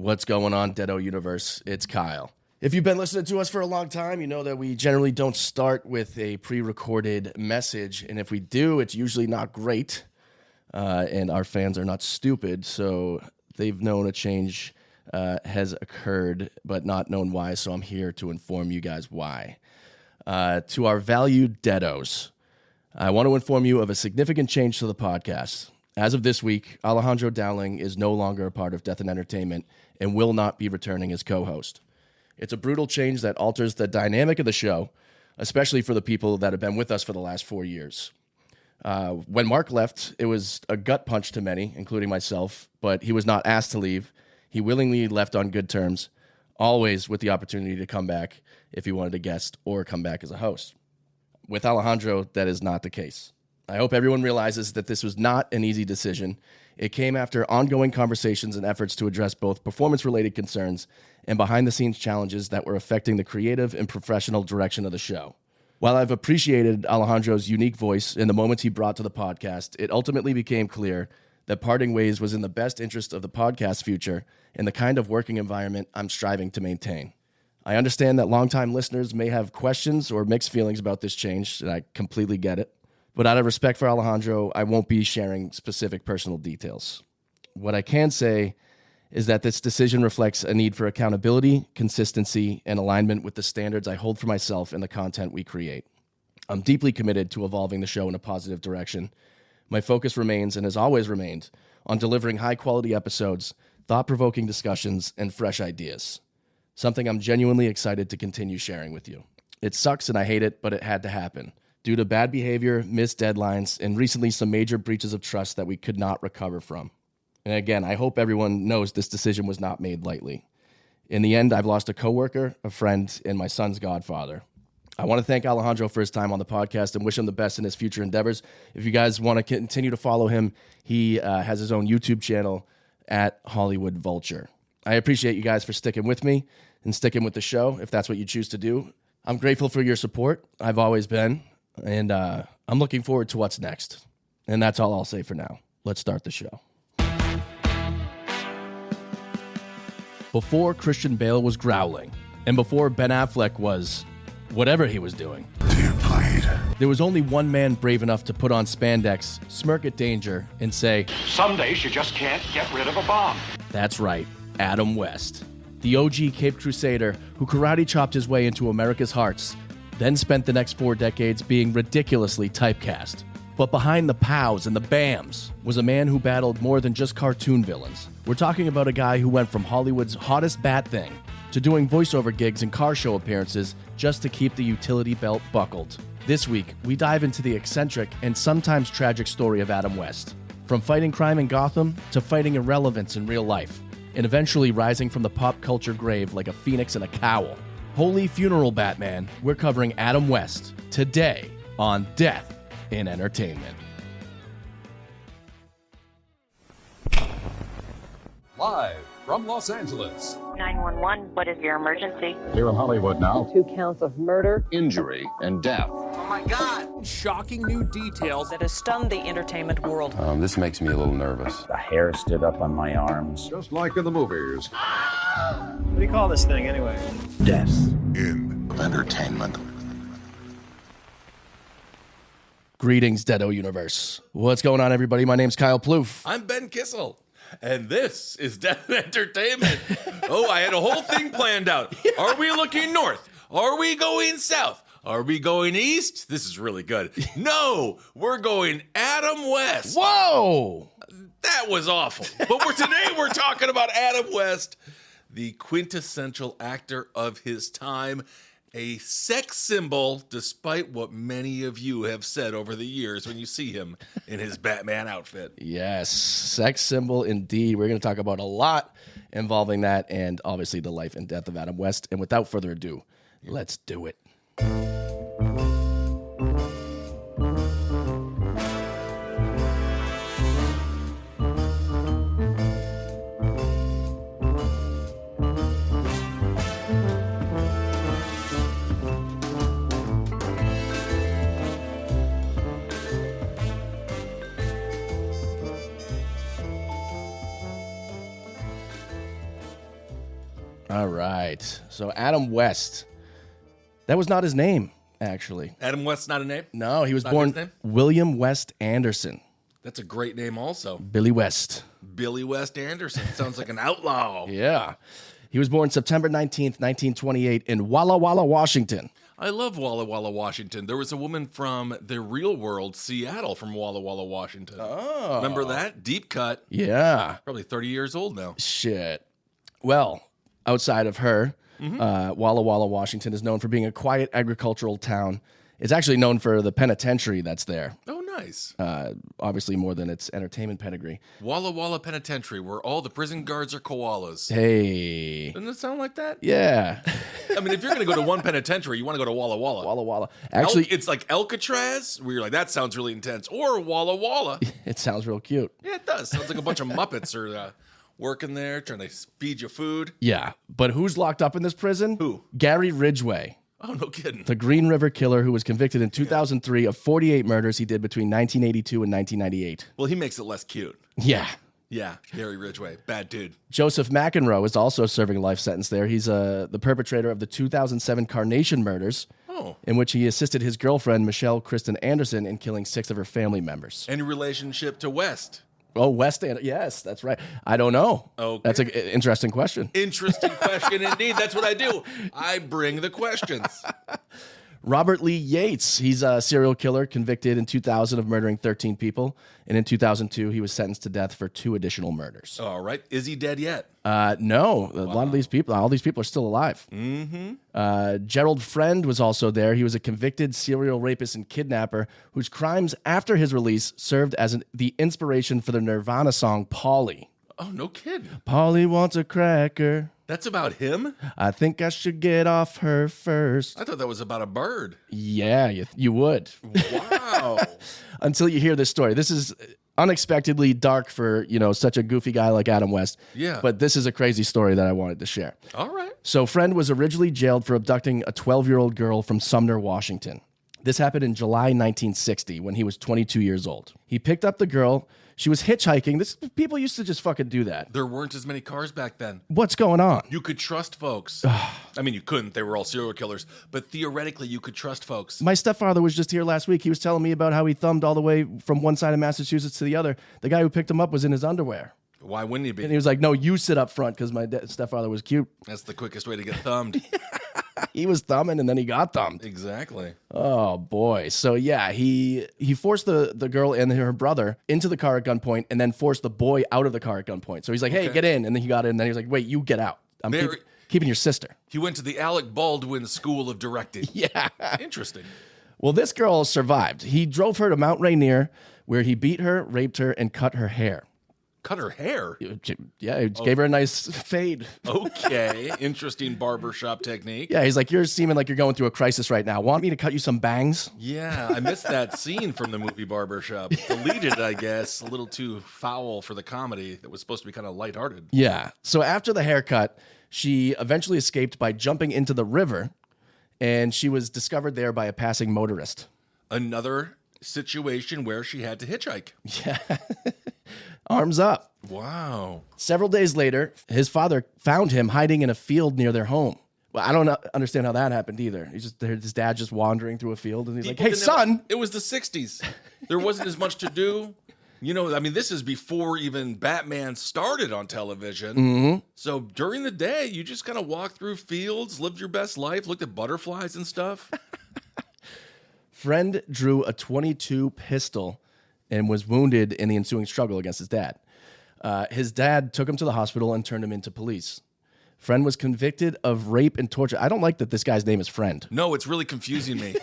What's going on, Deado Universe? It's Kyle. If you've been listening to us for a long time, you know that we generally don't start with a pre-recorded message, and if we do, it's usually not great, and our fans are not stupid, so they've known a change has occurred, but not known why, so I'm here to inform you guys why. To our valued Deados, I want to inform you of a significant change to the podcast. As of this week, Alejandro Dowling is no longer a part of Death and Entertainment and will not be returning as co-host. It's a brutal change that alters the dynamic of the show, especially for the people that have been with us for the last 4 years. When Mark left, it was a gut punch to many, including myself, but he was not asked to leave. He willingly left on good terms, always with the opportunity to come back if he wanted to guest or come back as a host. With Alejandro, that is not the case. I hope everyone realizes that this was not an easy decision. It came after ongoing conversations and efforts to address both performance-related concerns and behind-the-scenes challenges that were affecting the creative and professional direction of the show. While I've appreciated Alejandro's unique voice and the moments he brought to the podcast, it ultimately became clear that parting ways was in the best interest of the podcast's future and the kind of working environment I'm striving to maintain. I understand that longtime listeners may have questions or mixed feelings about this change, and I completely get it. But out of respect for Alejandro, I won't be sharing specific personal details. What I can say is that this decision reflects a need for accountability, consistency, and alignment with the standards I hold for myself and the content we create. I'm deeply committed to evolving the show in a positive direction. My focus remains, and has always remained, on delivering high-quality episodes, thought-provoking discussions, and fresh ideas. Something I'm genuinely excited to continue sharing with you. It sucks and I hate it, but it had to happen. Due to bad behavior, missed deadlines, and recently some major breaches of trust that we could not recover from. And again, I hope everyone knows this decision was not made lightly. In the end, I've lost a coworker, a friend, and my son's godfather. I want to thank Alejandro for his time on the podcast and wish him the best in his future endeavors. If you guys want to continue to follow him, he has his own YouTube channel at Hollywood Vulture. I appreciate you guys for sticking with me and sticking with the show, if that's what you choose to do. I'm grateful for your support. I've always been. And I'm looking forward to what's next. And that's all I'll say for now. Let's start the show. Before Christian Bale was growling, and before Ben Affleck was whatever he was doing, there was only one man brave enough to put on spandex, smirk at danger, and say, "Some days you just can't get rid of a bomb." That's right, Adam West, the OG Cape Crusader who karate chopped his way into America's hearts, then spent the next 4 decades being ridiculously typecast. But behind the pows and the bams was a man who battled more than just cartoon villains. We're talking about a guy who went from Hollywood's hottest bat thing to doing voiceover gigs and car show appearances just to keep the utility belt buckled. This week, we dive into the eccentric and sometimes tragic story of Adam West. From fighting crime in Gotham to fighting irrelevance in real life, and eventually rising from the pop culture grave like a phoenix in a cowl. Holy funeral, Batman. We're covering Adam West today on Death in Entertainment. Live from Los Angeles. 911, what is your emergency? Here in Hollywood now. 2 counts of murder, Injury and death. Oh my God! Shocking new details That has stunned the entertainment world. This makes me a little nervous. The hair stood up on my arms. Just like in the movies. What do you call this thing anyway? Death In entertainment. Greetings, Deado Universe. What's going on, everybody? My name's Kyle Plouffe. I'm Ben Kissel, and this is Death Entertainment. Oh, I had a whole thing planned out. Are we looking north? Are we going south? Are we going east? This is really good. No, we're going Adam West. Whoa! That was awful. But today we're talking about Adam West, the quintessential actor of his time, a sex symbol, despite what many of you have said over the years when you see him in his Batman outfit. Yes, sex symbol indeed. We're going to talk about a lot involving that and obviously the life and death of Adam West. And without further ado, let's do it. All right. So Adam West. That was not his name, actually. Adam West's not a name? No, he was Not born his name? William West Anderson. That's a great name also. Billy West. Billy West Anderson. Sounds like an outlaw. Yeah. He was born September 19th, 1928 in Walla Walla, Washington. I love Walla Walla, Washington. There was a woman from the real world, Seattle, from Walla Walla, Washington. Oh. Remember that? Deep cut. Yeah. Probably 30 years old now. Shit. Well, outside of her, Walla Walla, Washington is known for being a quiet agricultural town. It's actually known for the penitentiary that's there. Oh, nice. Obviously more than its entertainment pedigree. Walla Walla Penitentiary, where all the prison guards are koalas. Hey. Doesn't it sound like that? Yeah. I mean, if you're going to go to one penitentiary, you want to go to Walla Walla. Walla Walla. Actually, it's like Alcatraz, where you're like, that sounds really intense. Or Walla Walla. it sounds real cute. Yeah, it does. Sounds like a bunch of Muppets are working there, trying to feed you food. Yeah. But who's locked up in this prison? Who? Gary Ridgway. Oh, no kidding. The Green River Killer, who was convicted in 2003 of 48 murders he did between 1982 and 1998. Well, he makes it less cute. Yeah. Yeah, Gary Ridgway. Bad dude. Joseph McEnroe is also serving a life sentence there. He's the perpetrator of the 2007 Carnation murders, in which he assisted his girlfriend, Michelle Kristen Anderson, in killing 6 of her family members. Any relationship to West? Oh, West Anderson. Yes, that's right. I don't know. Okay. That's an interesting question. Interesting question indeed. That's what I do. I bring the questions. Robert Lee Yates. He's a serial killer convicted in 2000 of murdering 13 people. And in 2002, he was sentenced to death for 2 additional murders. All right. Is he dead yet? No. A lot of these people, all these people are still alive. Mm-hmm. Gerald Friend was also there. He was a convicted serial rapist and kidnapper whose crimes after his release served as the inspiration for the Nirvana song Polly. Oh, no kidding. Polly wants a cracker. That's about him? I think I should get off her first. I thought that was about a bird. Yeah, you would. Wow. Until you hear this story. This is unexpectedly dark for, such a goofy guy like Adam West. Yeah. But this is a crazy story that I wanted to share. All right. So Friend was originally jailed for abducting a 12-year-old girl from Sumner, Washington. This happened in July 1960 when he was 22 years old. He picked up the girl. She was hitchhiking. People used to just fucking do that. There weren't as many cars back then. What's going on? You could trust folks. I mean, you couldn't. They were all serial killers. But theoretically, you could trust folks. My stepfather was just here last week. He was telling me about how he thumbed all the way from one side of Massachusetts to the other. The guy who picked him up was in his underwear. Why wouldn't he be? And he was like, no, you sit up front because my stepfather was cute. That's the quickest way to get thumbed. He was thumbing and then he got thumbed. Exactly. Oh, boy. So, yeah, he forced the girl and her brother into the car at gunpoint and then forced the boy out of the car at gunpoint. So he's like, hey, get in. And then he got in. And then he was like, wait, you get out. I'm keeping your sister. He went to the Alec Baldwin School of Directing. Yeah. Interesting. Well, this girl survived. He drove her to Mount Rainier where he beat her, raped her, and cut her hair. Cut her hair? Yeah, he gave her a nice fade. Okay. Interesting barbershop technique. Yeah, he's like, you're seeming like you're going through a crisis right now. Want me to cut you some bangs? Yeah, I missed that scene from the movie Barbershop. Deleted, I guess. A little too foul for the comedy that was supposed to be kind of lighthearted. Yeah. So after the haircut, she eventually escaped by jumping into the river, and she was discovered there by a passing motorist. Another situation where she had to hitchhike. Yeah. Arms up. Wow. Several days later, his father found him hiding in a field near their home. Well, I don't understand how that happened either. His dad just wandering through a field, and he's like, hey, son. It was the 60s. There wasn't as much to do. I mean, this is before even Batman started on television. Mm-hmm. So during the day, you just kind of walked through fields, lived your best life, looked at butterflies and stuff. Friend drew a .22 pistol and was wounded in the ensuing struggle against his dad. His dad took him to the hospital and turned him into police. Friend was convicted of rape and torture. I don't like that this guy's name is Friend. No, it's really confusing me.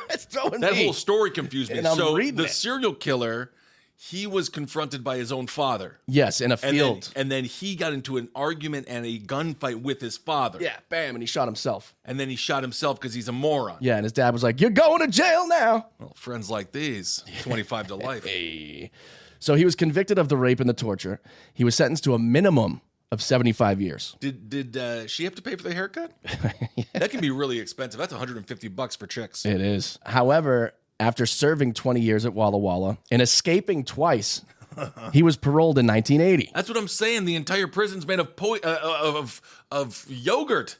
It's throwing that me. Whole story confused me. And I'm so reading the it. serial killer, he was confronted by his own father. Yes, in a field. And then he got into an argument and a gunfight with his father. Yeah, bam, and he shot himself. And then he shot himself because he's a moron. Yeah, and his dad was like, you're going to jail now. Well, friends like these, 25 to life. Hey. So he was convicted of the rape and the torture. He was sentenced to a minimum of 75 years. Did she have to pay for the haircut? Yeah. That can be really expensive. That's $150 for chicks. It is. However, after serving 20 years at Walla Walla and escaping twice, He was paroled in 1980. That's what I'm saying. The entire prison's made of yogurt.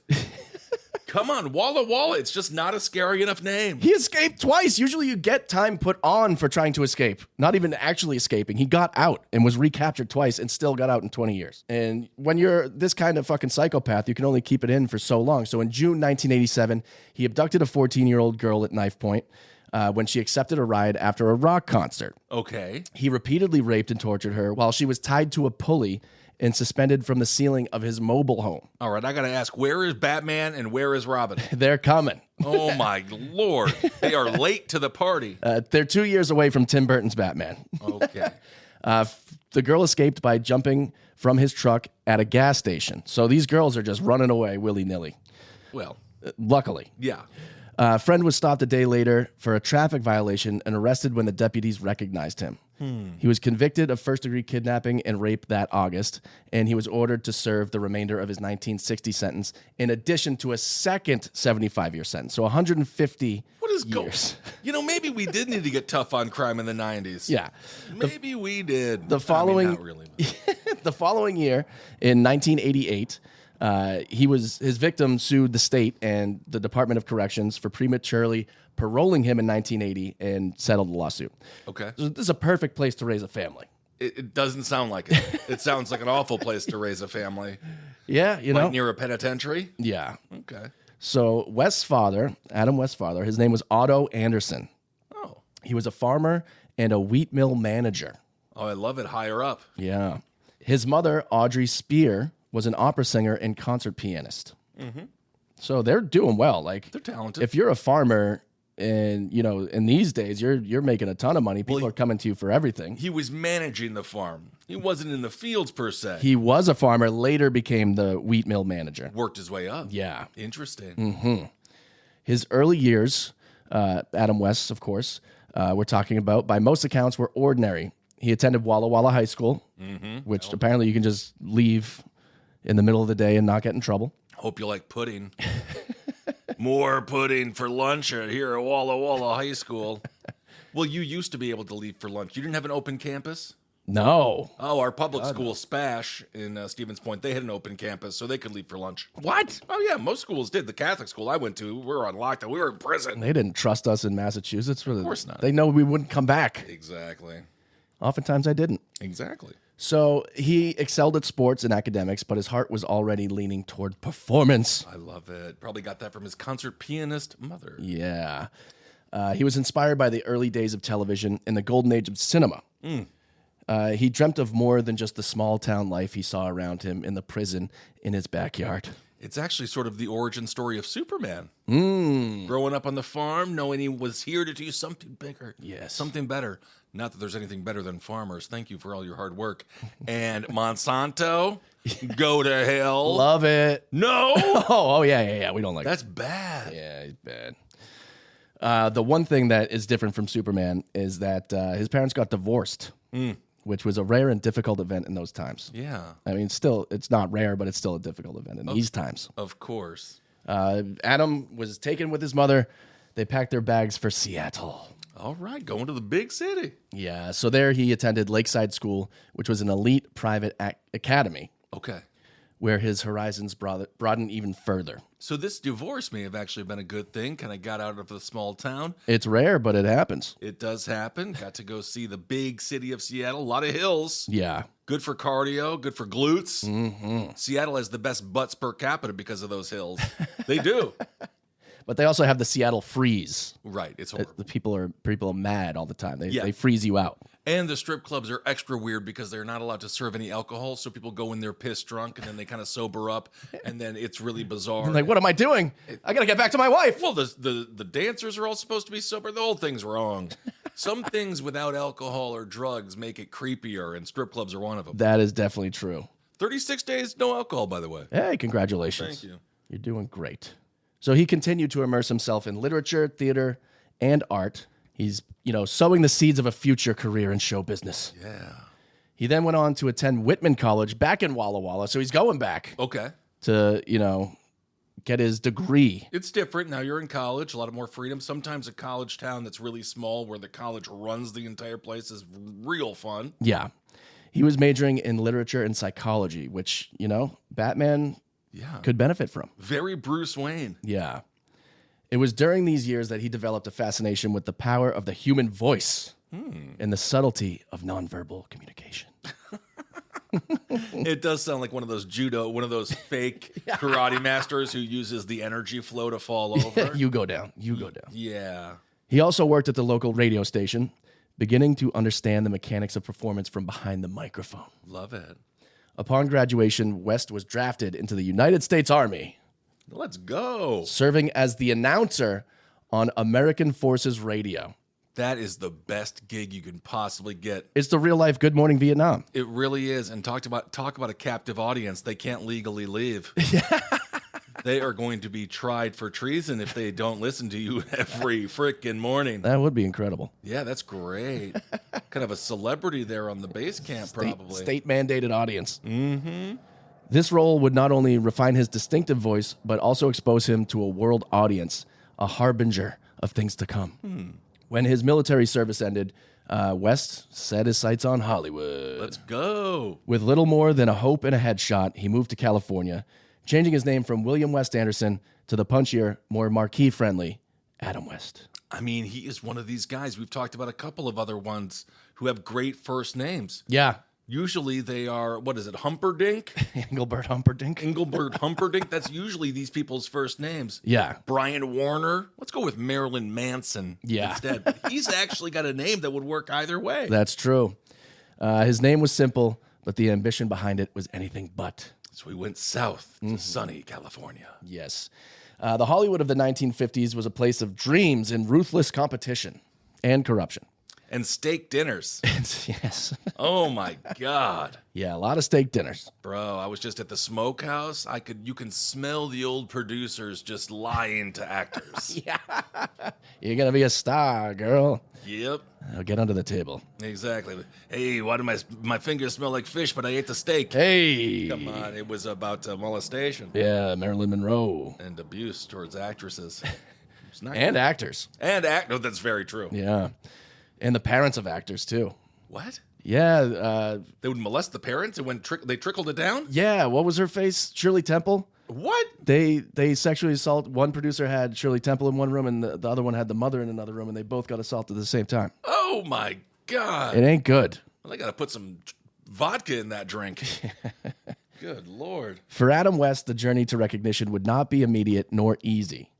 Come on, Walla Walla. It's just not a scary enough name. He escaped twice. Usually you get time put on for trying to escape, not even actually escaping. He got out and was recaptured twice and still got out in 20 years. And when you're this kind of fucking psychopath, you can only keep it in for so long. So in June 1987, he abducted a 14-year-old girl at knife point when she accepted a ride after a rock concert. Okay. He repeatedly raped and tortured her while she was tied to a pulley and suspended from the ceiling of his mobile home. All right, I got to ask, where is Batman and where is Robin? They're coming. Oh, my Lord. They are late to the party. They're 2 years away from Tim Burton's Batman. Okay. The girl escaped by jumping from his truck at a gas station. So these girls are just running away willy-nilly. Well, Luckily. yeah. Friend was stopped a day later for a traffic violation and arrested when the deputies recognized him. He was convicted of first-degree kidnapping and rape that August, and he was ordered to serve the remainder of his 1960 sentence in addition to a second 75-year sentence. So 150 What is years. You know, maybe we did need to get tough on crime in the 90s. Yeah. Maybe we did. The following, I mean, not really. But. the following year, in 1988, his victim sued the state and the Department of Corrections for prematurely paroling him in 1980 and settled the lawsuit. Okay. So this is a perfect place to raise a family. It doesn't sound like it. It sounds like an awful place to raise a family. Yeah, you know. Like near a penitentiary? Yeah. Okay. So West's father, Adam West's father, his name was Otto Anderson. Oh. He was a farmer and a wheat mill manager. Oh, I love it. Higher up. Yeah. His mother, Audrey Spear, was an opera singer and concert pianist. Mm-hmm. So they're doing well. Like, They're talented. if you're a farmer and, you know, in these days, you're making a ton of money. People are coming to you for everything. He was managing the farm. He wasn't in the fields per se. He was a farmer, later became the wheat mill manager. Worked his way up. Yeah. Interesting. His early years, Adam West, of course, we're talking about, by most accounts, were ordinary. He attended Walla Walla High School, which apparently you can just leave in the middle of the day and not get in trouble. Hope you like pudding. More pudding for lunch here at Walla Walla High School. Well, you used to be able to leave for lunch. You didn't have an open campus? No. Oh, our public school, Spash, in Stevens Point, they had an open campus, so they could leave for lunch. What? Oh, yeah, most schools did. The Catholic school I went to, we were on lockdown. We were in prison. They didn't trust us in Massachusetts. Of course not. They know we wouldn't come back. Exactly. Oftentimes I didn't. Exactly. So he excelled at sports and academics, but his heart was already leaning toward performance. I love it. Probably got that from his concert pianist mother. Yeah. He was inspired by the early days of television and the golden age of cinema. He dreamt of more than just the small town life he saw around him in the prison in his backyard. It's actually sort of the origin story of Superman. Growing up on the farm, knowing he was here to do something bigger. Yes. Something better. Not that there's anything better than farmers. Thank you for all your hard work. And Monsanto, go to hell. Love it. No. Oh, yeah. We don't like That's bad. Yeah, he's bad. The one thing that is different from Superman is that his parents got divorced, which was a rare and difficult event in those times. Yeah. I mean, still, it's not rare, but it's still a difficult event in these times. Of course. Adam was taken with his mother. They packed their bags for Seattle. All right, going to the big city. Yeah, so there he attended Lakeside School, which was an elite private academy Okay. where his horizons broadened even further. So this divorce may have actually been a good thing. Kind of got out of the small town. It's rare, but it happens. It does happen. Got to go see the big city of Seattle. A lot of hills. Yeah. Good for cardio. Good for glutes. Seattle has the best butts per capita because of those hills. They do. But they also have the Seattle freeze. Right. It's horrible. The people are mad all the time. Yeah. They freeze you out. And the strip clubs are extra weird because they're not allowed to serve any alcohol. So people go in there pissed drunk and then they kind of sober up. And then it's really bizarre. I'm like, what am I doing? I got to get back to my wife. Well, the dancers are all supposed to be sober. The whole thing's wrong. Some things without alcohol or drugs make it creepier, and strip clubs are one of them. That is definitely true. 36 days, no alcohol, by the way. Hey, congratulations. Thank you. You're doing great. So he continued to immerse himself in literature, theater, and art. He's, sowing the seeds of a future career in show business. Yeah. He then went on to attend Whitman College back in Walla Walla. So he's going back Okay. to, get his degree. It's different. Now you're in college, a lot of more freedom. Sometimes a college town that's really small where the college runs the entire place is real fun. Yeah. He was majoring in literature and psychology, which, Batman could benefit from. Very Bruce Wayne. Yeah. It was during these years that he developed a fascination with the power of the human voice and the subtlety of nonverbal communication. It does sound like one of those fake karate masters who uses the energy flow to fall over. You go down. Yeah. He also worked at the local radio station, beginning to understand the mechanics of performance from behind the microphone. Love it. Upon graduation, West was drafted into the United States Army, Let's go. serving as the announcer on American Forces Radio. That is the best gig you can possibly get. It's the real life Good Morning Vietnam. It really is. And talk about a captive audience. They can't legally leave. They are going to be tried for treason if they don't listen to you every frickin' morning. That would be incredible. Yeah, that's great. Kind of a celebrity there on the base camp, probably. State mandated audience. Mm-hmm. This role would not only refine his distinctive voice, but also expose him to a world audience, a harbinger of things to come. When his military service ended, West set his sights on Hollywood. Let's go. With little more than a hope and a headshot, he moved to California, changing his name from William West Anderson to the punchier, more marquee-friendly Adam West. I mean, he is one of these guys. We've talked about a couple of other ones who have great first names. Yeah. Usually they are, Humperdinck? Engelbert Humperdinck. Engelbert Humperdinck. That's usually these people's first names. Yeah. Brian Warner. Let's go with Marilyn Manson instead. He's actually got a name that would work either way. That's true. His name was simple, but the ambition behind it was anything but. So he went south to sunny California. Yes. The Hollywood of the 1950s was a place of dreams and ruthless competition and corruption. And steak dinners. Yes. Oh my God. Yeah, a lot of steak dinners. Bro, I was just at the smokehouse. You can smell the old producers just lying to actors. Yeah. You're going to be a star, girl. Yep. I'll get under the table. Exactly. Hey, why do my fingers smell like fish, but I ate the steak? Hey. Come on, it was about molestation. Yeah, Marilyn Monroe. And abuse towards actresses. It's not And good. actors. No, that's very true. Yeah. And the parents of actors, too. What? Yeah. They would molest the parents and they trickled it down? Yeah. What was her face? Shirley Temple? What? They sexually assault. One producer had Shirley Temple in one room, and the other one had the mother in another room, and they both got assaulted at the same time. Oh, my God. It ain't good. Well, they got to put some vodka in that drink. Good Lord. For Adam West, the journey to recognition would not be immediate nor easy,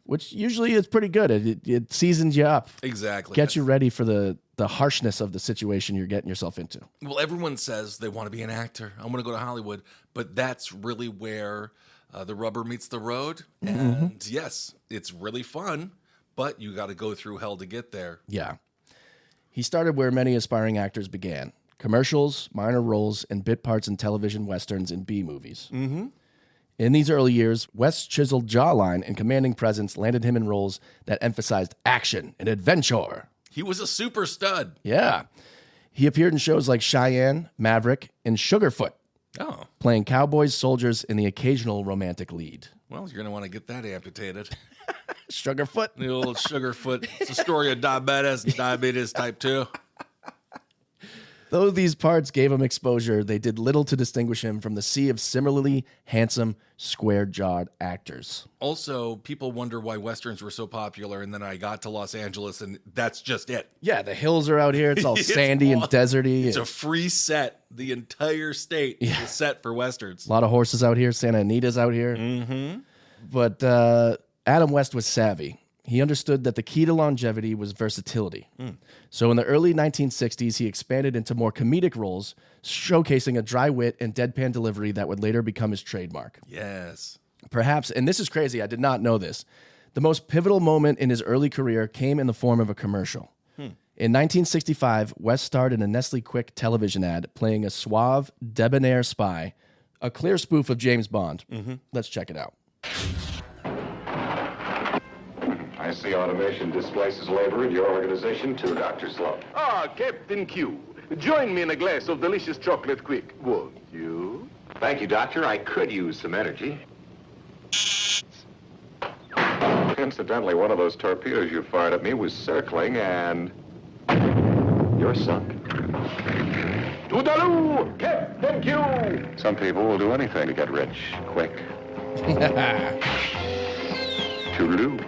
which usually is pretty good. It seasons you up. Exactly. Gets you ready for the harshness of the situation you're getting yourself into. Well, everyone says they want to be an actor. I want to go to Hollywood, but that's really where the rubber meets the road. And yes, it's really fun, but you got to go through hell to get there. Yeah. He started where many aspiring actors began: commercials, minor roles, and bit parts in television, westerns, and B movies. Mm-hmm. In these early years, West's chiseled jawline and commanding presence landed him in roles that emphasized action and adventure. He was a super stud. Yeah. He appeared in shows like Cheyenne, Maverick, and Sugarfoot, Oh, playing cowboys, soldiers, and the occasional romantic lead. well, you're going to want to get that amputated. Sugarfoot? The old Sugarfoot. It's a story of diabetes type 2. Though these parts gave him exposure, they did little to distinguish him from the sea of similarly handsome, square-jawed actors. Also, people wonder why Westerns were so popular, and then I got to Los Angeles, and that's just it. Yeah, the hills are out here. It's all It's sandy and all- deserty. It's a free set. The entire state is set for Westerns. A lot of horses out here. Santa Anita's out here. Mm-hmm. But Adam West was savvy. He understood that the key to longevity was versatility. So in the early 1960s, he expanded into more comedic roles, showcasing a dry wit and deadpan delivery that would later become his trademark. Yes. Perhaps, and this is crazy, I did not know this, the most pivotal moment in his early career came in the form of a commercial. In 1965, West starred in a Nestle Quick television ad playing a suave, debonair spy, a clear spoof of James Bond. Let's check it out. I see automation displaces labor in your organization too, Dr. Sloan. Ah, Captain Q. Join me in a glass of delicious chocolate quick, won't you? Thank you, Doctor. I could use some energy. Incidentally, one of those torpedoes you fired at me was circling, and you're sunk. Toodaloo! Captain Q! Some people will do anything to get rich quick. Toodaloo.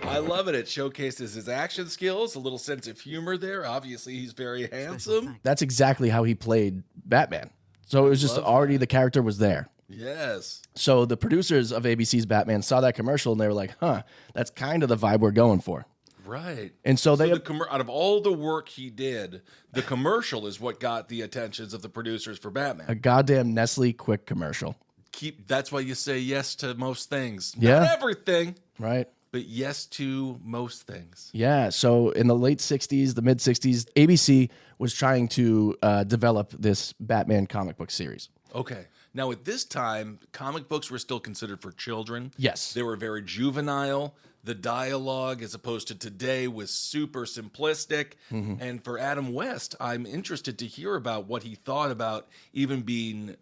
I love it. It showcases his action skills, a little sense of humor there. Obviously, he's very handsome. That's exactly how he played Batman. So it was just already the character was there. Yes. So the producers of ABC's Batman saw that commercial and they were like, huh, that's kind of the vibe we're going for. Right. And so they out of all the work he did, the commercial is what got the attentions of the producers for Batman. a goddamn Nestle Quick commercial. That's why you say yes to most things. Yeah. Not everything, Right. but yes to most things. Yeah. So in the late 60s, the mid 60s, ABC was trying to develop this Batman comic book series. Okay. Now, at this time, comic books were still considered for children. Yes. They were very juvenile. The dialogue, as opposed to today, was super simplistic. And for Adam West, I'm interested to hear about what he thought about even being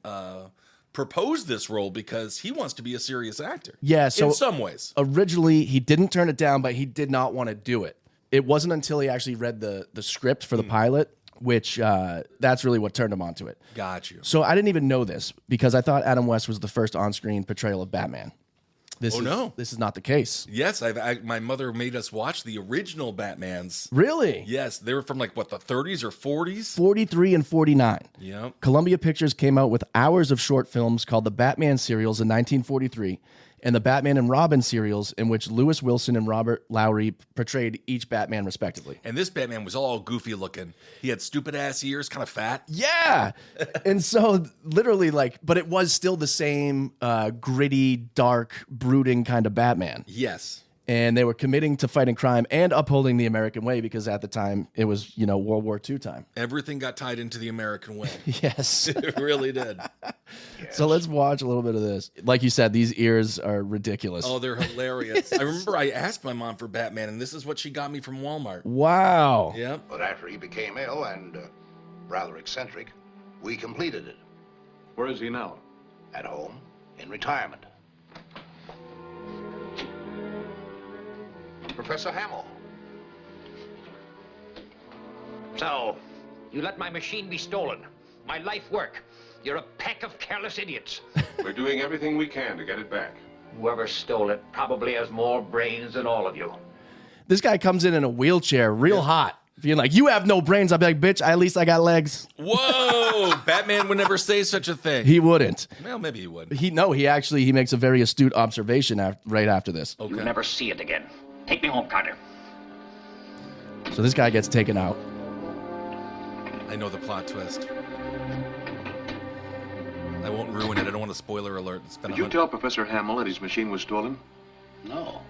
proposed this role, because he wants to be a serious actor. Yeah. So in some ways. originally, he didn't turn it down, but he did not want to do it. It wasn't until he actually read the script for the pilot, which that's really what turned him onto it. Got you. So I didn't even know this because I thought Adam West was the first on-screen portrayal of Batman. This is not the case. Yes, my mother made us watch the original Batmans. Really? Yes, they were from like, what, the 30s or 40s? 43 and 49. Yep. Columbia Pictures came out with hours of short films called the Batman serials in 1943 and the Batman and Robin serials in which Lewis Wilson and Robert Lowry portrayed each Batman respectively. And this Batman was all goofy looking. He had stupid ass ears, kind of fat. Yeah. And so literally but it was still the same gritty, dark, brooding kind of Batman. Yes. And they were committing to fighting crime and upholding the American way because at the time it was, World War II time. Everything got tied into the American way. Yes. It really did. So let's watch a little bit of this. Like you said, these ears are ridiculous. Oh, they're hilarious. I remember I asked my mom for Batman, and this is what she got me from Walmart. Wow. Yep. But after he became ill and rather eccentric, we completed it. Where is he now? At home, in retirement. Professor Hamill. So, you let my machine be stolen. My life work. You're a pack of careless idiots. We're doing everything we can to get it back. Whoever stole it probably has more brains than all of you. This guy comes in a wheelchair, real hot. Being like, you have no brains. I'll be like, bitch, at least I got legs. Whoa! Batman would never say such a thing. He wouldn't. Well, maybe he would. He makes a very astute observation right after this. Okay. You'll never see it again. Take me home, Carter. So this guy gets taken out. I know the plot twist. I won't ruin it. I don't want a spoiler alert. Did you tell Professor Hamill that his machine was stolen? No.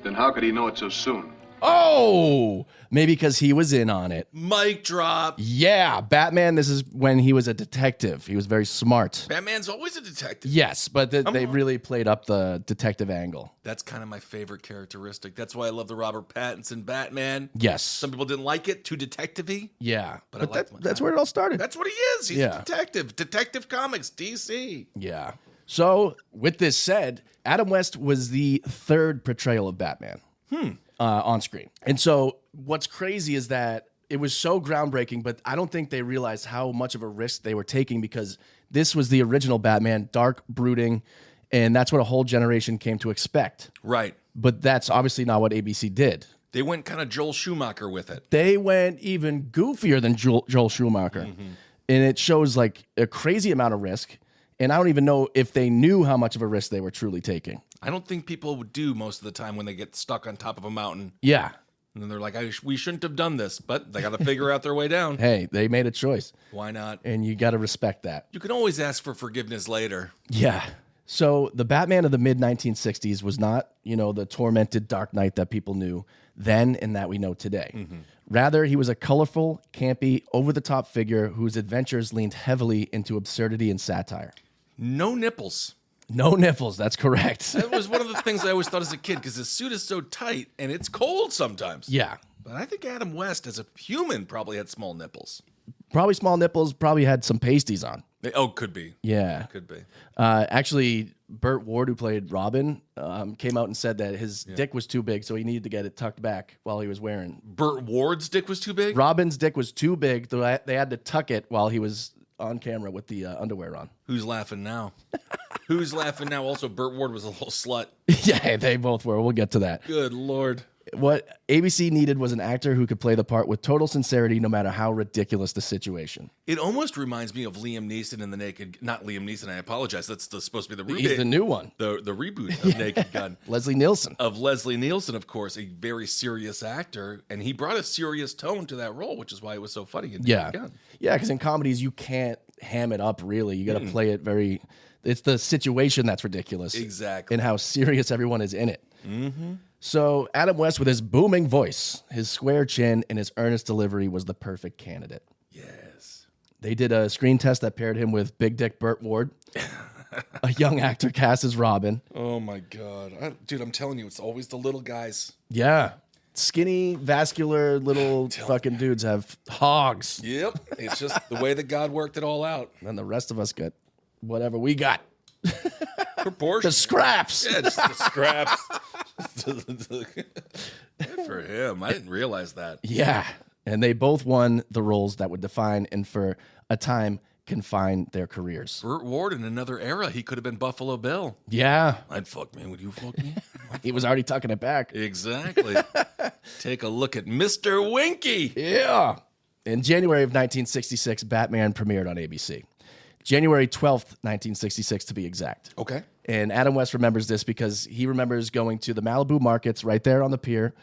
Then how could he know it so soon? Oh, maybe because he was in on it. Mic drop. Yeah, Batman, this is when he was a detective. He was very smart. Batman's always a detective. Yes, but they really played up the detective angle. That's kind of my favorite characteristic. That's why I love the Robert Pattinson Batman. Yes. Some people didn't like it, too detective-y. Yeah, But that's where it all started. That's what he is. He's a detective. Detective Comics, DC. Yeah. So, with this said, Adam West was the third portrayal of Batman on screen. And so, what's crazy is that it was so groundbreaking, but I don't think they realized how much of a risk they were taking because this was the original Batman, dark, brooding, and that's what a whole generation came to expect. Right. But that's obviously not what ABC did. They went kind of Joel Schumacher with it. They went even goofier than Joel Schumacher. And it shows like a crazy amount of risk. And I don't even know if they knew how much of a risk they were truly taking. I don't think people would do most of the time when they get stuck on top of a mountain. Yeah. And then they're like, we shouldn't have done this, but they got to figure out their way down. Hey, they made a choice. Why not? And you got to respect that. You can always ask for forgiveness later. Yeah. So the Batman of the mid-1960s was not, the tormented Dark Knight that people knew then and that we know today. Rather, he was a colorful, campy, over-the-top figure whose adventures leaned heavily into absurdity and satire. No nipples. No nipples, that's correct. That was one of the things I always thought as a kid because his suit is so tight and it's cold sometimes. Yeah. But I think Adam West, as a human, probably had small nipples. Probably small nipples, probably had some pasties on. Oh, could be. Yeah. Could be. Actually, Burt Ward, who played Robin, came out and said that his dick was too big, so he needed to get it tucked back while he was wearing. Burt Ward's dick was too big? Robin's dick was too big, so they had to tuck it while he was on camera with the underwear on. Who's laughing now? Who's laughing now? Also, Burt Ward was a little slut. Yeah, they both were. We'll get to that. Good Lord. What ABC needed was an actor who could play the part with total sincerity, no matter how ridiculous the situation. It almost reminds me of Liam Neeson in the Naked... Not Liam Neeson, I apologize. That's supposed to be the reboot. He's the new one. The reboot of Naked Gun. Leslie Nielsen. Of Leslie Nielsen, of course, a very serious actor. And he brought a serious tone to that role, which is why it was so funny in Naked Gun. Yeah, because in comedies, you can't ham it up, really. You got to play it very... It's the situation that's ridiculous. Exactly. And how serious everyone is in it. Mm-hmm. So Adam West, with his booming voice, his square chin, and his earnest delivery, was the perfect candidate. Yes. They did a screen test that paired him with Big Dick Burt Ward, a young actor cast as Robin. Oh, my God. Dude, I'm telling you, it's always the little guys. Yeah. Skinny, vascular, little fucking dudes have hogs. Yep. It's just the way that God worked it all out. And the rest of us got whatever we got. Proportion. The scraps. Yeah, just the scraps. Good for him. I didn't realize that. Yeah. And they both won the roles that would define and for a time confine their careers. Burt Ward in another era, he could have been Buffalo Bill. Yeah. I'd fuck me. Would you fuck me? He was already tucking it back. Exactly. Take a look at Mr. Winky. Yeah. In January of 1966, Batman premiered on ABC. January 12th, 1966 to be exact. Okay. And Adam West remembers this because he remembers going to the Malibu markets right there on the pier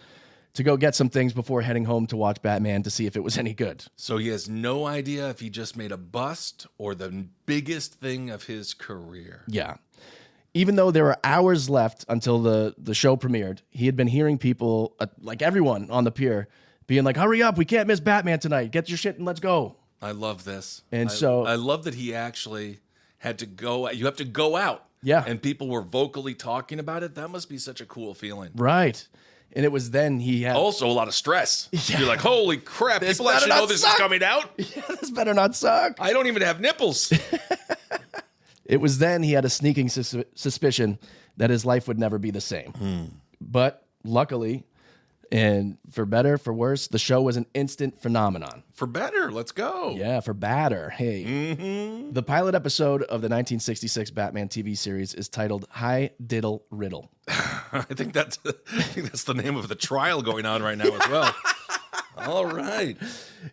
to go get some things before heading home to watch Batman to see if it was any good. So he has no idea if he just made a bust or the biggest thing of his career. Yeah. Even though there were hours left until the show premiered, he had been hearing people, like everyone on the pier, being like, hurry up, we can't miss Batman tonight. Get your shit and let's go. I love this. And I love that he actually had to go. You have to go out. Yeah. And people were vocally talking about it. That must be such a cool feeling. Right. And it was then he had... Also a lot of stress. Yeah. You're like, holy crap, This people actually know this is coming out? Yeah, this better not suck. I don't even have nipples. It was then he had a sneaking suspicion that his life would never be the same. But luckily, and for better, for worse, the show was an instant phenomenon. For better, let's go. Yeah, for better. Hey. Mm-hmm. The pilot episode of the 1966 Batman TV series is titled Hi Diddle Riddle. I think that's the name of the trial going on right now as well. All right.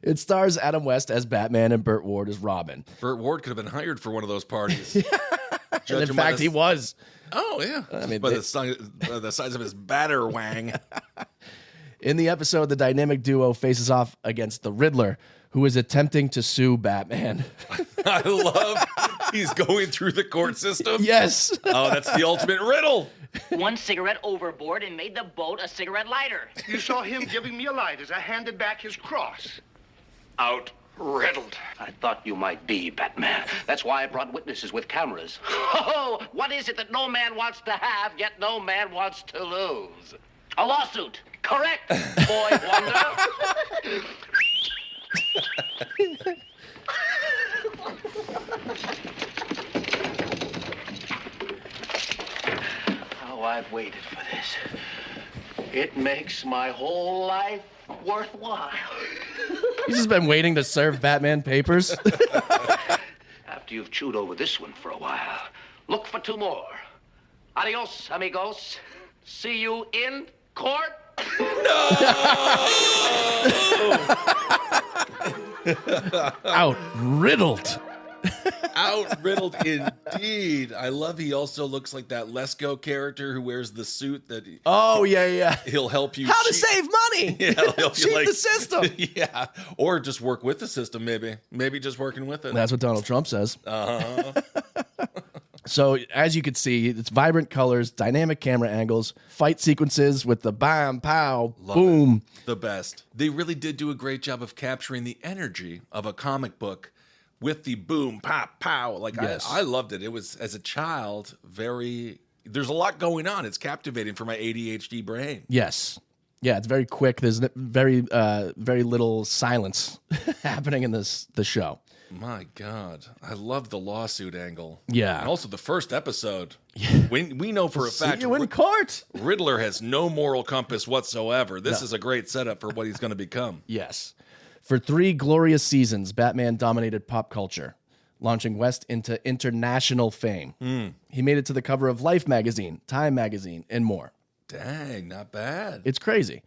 It stars Adam West as Batman and Burt Ward as Robin. Burt Ward could have been hired for one of those parties. And in fact, he was. Oh, yeah. I mean, by the size of his batter wang. In the episode, the dynamic duo faces off against the Riddler, who is attempting to sue Batman. I love he's going through the court system. Yes. Oh, that's the ultimate riddle. One cigarette overboard and made the boat a cigarette lighter. You saw him giving me a light as I handed back his cross. Out riddled. I thought you might be Batman. That's why I brought witnesses with cameras. Oh, what is it that no man wants to have, yet no man wants to lose? A lawsuit. Correct, boy wonder. Oh, I've waited for this. It makes my whole life worthwhile. He's just been waiting to serve Batman papers. After you've chewed over this one for a while, look for two more. Adios, amigos. See you in court. No! Out riddled. Out riddled indeed. I love he also looks like that Lesko character who wears the suit that he'll help you How to save money. Yeah, he'll help you cheat the system. Yeah. Or just work with the system, maybe just working with it. That's what Donald Trump says. Uh-huh. So as you can see, it's vibrant colors, dynamic camera angles, fight sequences with the bam, pow, boom. The best. They really did do a great job of capturing the energy of a comic book with the boom, pop, pow. Like, yes. I loved it. It was, as a child, there's a lot going on. It's captivating for my ADHD brain. Yes. Yeah, it's very quick. There's very little silence happening in the show. My God, I love the lawsuit angle. Yeah. And also the first episode. We know for a fact you in court. Riddler has no moral compass whatsoever. This is a great setup for what he's going to become. Yes. For 3 glorious seasons, Batman dominated pop culture, launching West into international fame. He made it to the cover of Life magazine, Time magazine, and more. Dang, not bad. It's crazy.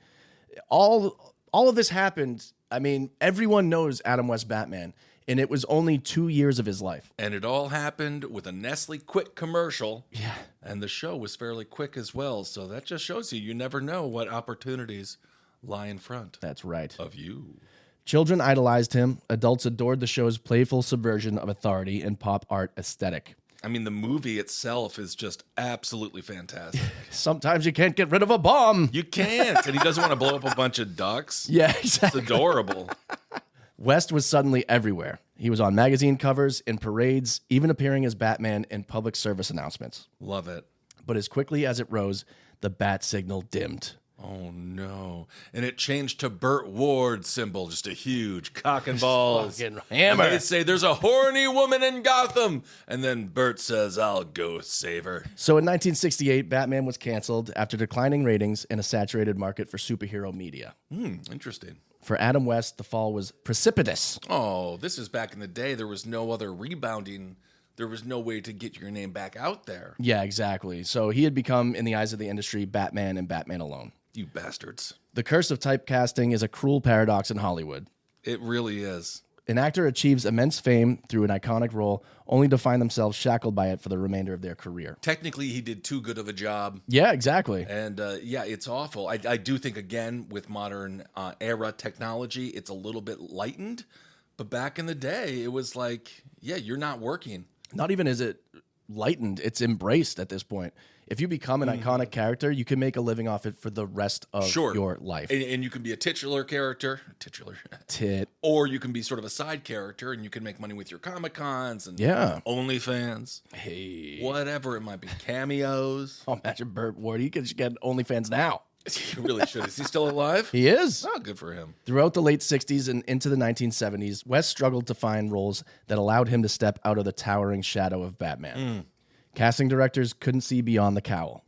All of this happened. I mean, everyone knows Adam West Batman, and it was only 2 years of his life. And it all happened with a Nestle Quick commercial. Yeah. And the show was fairly quick as well. So that just shows you never know what opportunities lie in front. That's right. Of you. Children idolized him. Adults adored the show's playful subversion of authority and pop art aesthetic. I mean, the movie itself is just absolutely fantastic. Sometimes you can't get rid of a bomb. You can't. And he doesn't want to blow up a bunch of ducks. Yeah, exactly. It's adorable. West was suddenly everywhere. He was on magazine covers, in parades, even appearing as Batman in public service announcements. Love it. But as quickly as it rose, the bat signal dimmed. Oh, no. And it changed to Burt Ward's symbol, just a huge cock and balls. Fucking hammer. And they say, there's a horny woman in Gotham. And then Burt says, I'll go save her. So in 1968, Batman was canceled after declining ratings in a saturated market for superhero media. Interesting. For Adam West, the fall was precipitous. Oh, this is back in the day. There was no other rebounding. There was no way to get your name back out there. Yeah, exactly. So he had become, in the eyes of the industry, Batman and Batman alone. You bastards. The curse of typecasting is a cruel paradox in Hollywood. It really is. An actor achieves immense fame through an iconic role, only to find themselves shackled by it for the remainder of their career. Technically, he did too good of a job. Yeah, exactly. And yeah, it's awful. I do think, again, with modern era technology, it's a little bit lightened. But back in the day, it was like, yeah, you're not working. Not even is it lightened, it's embraced at this point. If you become an iconic character, you can make a living off it for the rest of your life. And you can be a titular character. Tit. Or you can be sort of a side character, and you can make money with your Comic-Cons and OnlyFans. Hey. Whatever it might be. Cameos. Oh, imagine Burt Ward. You could get OnlyFans now. He really should. Is he still alive? He is. Oh, good for him. Throughout the late 60s and into the 1970s, West struggled to find roles that allowed him to step out of the towering shadow of Batman. Casting directors couldn't see beyond the cowl.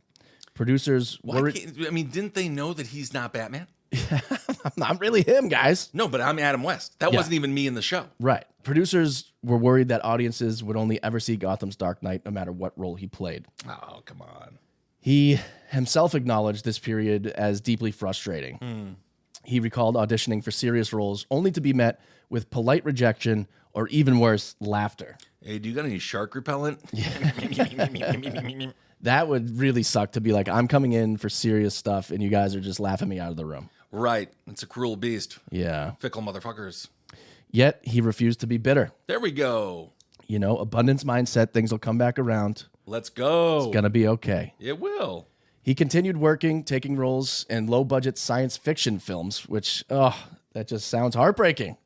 Producers didn't they know that he's not Batman? I'm not really him, guys. No, but I'm Adam West. That wasn't even me in the show. Right. Producers were worried that audiences would only ever see Gotham's Dark Knight no matter what role he played. Oh, come on. He himself acknowledged this period as deeply frustrating. He recalled auditioning for serious roles only to be met with polite rejection or even worse, laughter. Hey, do you got any shark repellent? That would really suck to be like, I'm coming in for serious stuff and you guys are just laughing me out of the room. Right. It's a cruel beast. Yeah. Fickle motherfuckers. Yet he refused to be bitter. There we go. You know, abundance mindset, things will come back around. Let's go. It's going to be okay. It will. He continued working, taking roles in low-budget science fiction films, which, that just sounds heartbreaking.